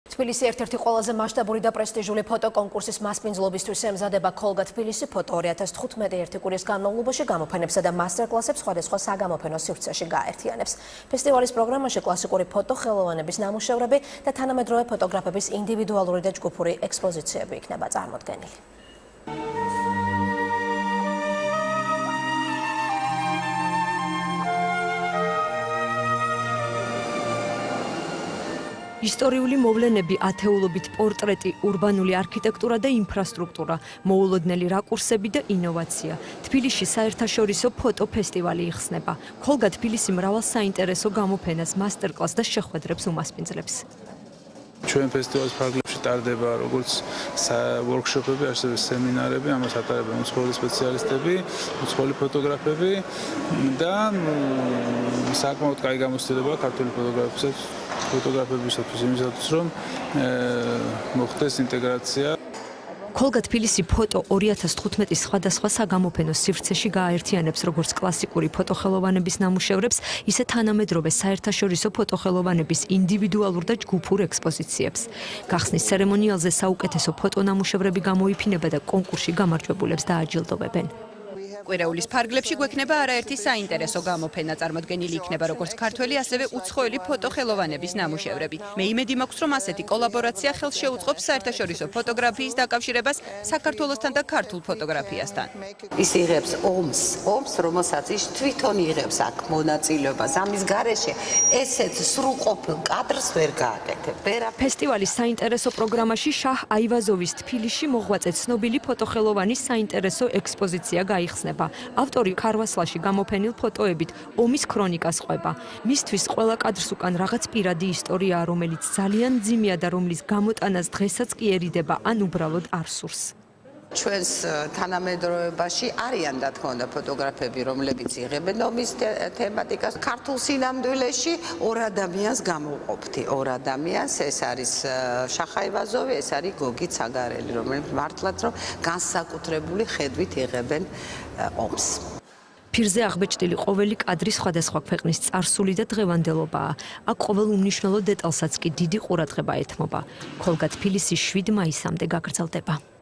თბილისი ერთ-ერთი ყველაზე მასშტაბური და პრესტიჟული ფოტოკონკურსის მასპინძლობისთვის ემზადება ქოლგა თბილისი ფოტო 2015 ერთი კვირის განმავლობაში გამოფენებსა და მასტერკლასებს სხვადასხვა საგამოფენო სივრცეში გააერთიანებს. ფესტივალის პროგრამაში კლასიკური ფოტოხელოვანების ნამუშევრები და თანამედროვე ფოტოგრაფების ინდივიდუალური და ჯგუფური ექსპოზიციები იქნება წარმოდგენილი. ისტორიული მოვლენები, ათეულობით პორტრეტი, ურბანული არქიტექტურა და ინფრასტრუქტურა, მოულოდნელი რაკურსები და ინოვაცია. თბილისში საერთაშორისო ფოტო ფესტივალი იხსნება. ქოლგა თბილისი მრავალ საინტერესო გამოფენას, მასტერკლასს და შეხვედრებს უმასპინძლებს. ჩვენ ფესტივალის ფარგლებში ტარდება როგორც ვორქშოპები, ასევე სემინარები, ამას ატარებენ უცხოელი სპეციალისტები, უცხოელი ფოტოგრაფები და საკმაოდ კაი გამოცდილებაა ქართული ფოტოგრაფებისათვის იმისათვის, რომ მოხდეს ინტეგრაცია. ქოლგა თბილისი ფოტო 2015 სხვადასხვა საგამოფენო სივრცეში გააერთიანებს როგორც კლასიკური ფოტოხელოვანების ნამუშევრებს, ისე თანამედროვე საერთაშორისო ფოტოხელოვანების ინდივიდუალურ და ჯგუფურ ექსპოზიციებს. გახსნის ცერემონიალზე საუკეთესო ფოტონამუშევრები გამოიფინება და კონკურსში გამარჯვებულებს დააჯილდოვებენ. კვირეულის ფარგლებში გვექნება არაერთი საინტერესო გამოფენა, წარმოდგენილი იქნება როგორც ქართველი, ასევე უცხოელი ფოტოხელოვანების ნამუშევრები. მე იმედი მაქვს, რომ ასეთი კოლაბორაცია ხელს შეუწყობს საერთაშორისო ფოტოგრაფიის დაკავშირებას საქართველოსთან და ქართულ ფოტოგრაფიასთან. ის იღებს ომს, რომელსაც ის თვითონ იღებს აქ მონაწილეობას. ამის გარეშე ესეც სრულყოფილ კადრს ვერ გააკეთებ. ფესტივალის საინტერესო პროგრამაში შაჰ აივაზოვის თბილისში მოღვაწე ცნობილი ფოტოხელოვანის საინტერესო ექსპოზიცია გაიხსნება. ავტორი ქარვასლაში გამოფენილ ფოტოებით ომის ქრონიკას ყვება. მისთვის ყველა კადრს უკან რაღაც პირადი ისტორიაა, რომელიც ძალიან მძიმეა და რომლის გამოტანას დღესაც კიერიდება, ან უბრალოდ არ სურს. ჩვენს თანამედროვეობაში არიან და თქმა უნდა ფოტოგრაფები, რომლებიც იღებენ ომის თემატიკას. ქართულ სინამდვილეში ორ ადამიანს გამოვყოფთი. ორ ადამიანს, ეს არის შაჰ აივაზოვი, ეს არის გოგი ცაგარელი, რომლებიც მართლაც რომ განსაკუთრებული ხედვით იღებენ ომს. ფირზე აღბეჭდილი ყოველი კადრი სხვადასხვა ქვეყნის წარსული და დღევანდელობაა. აქ ყოველ უმნიშვნელო დეტალსაც კი დიდი ყურადღება ეთმობა. ქოლგა თბილისი 7 მაისამდე გაგრძელდება.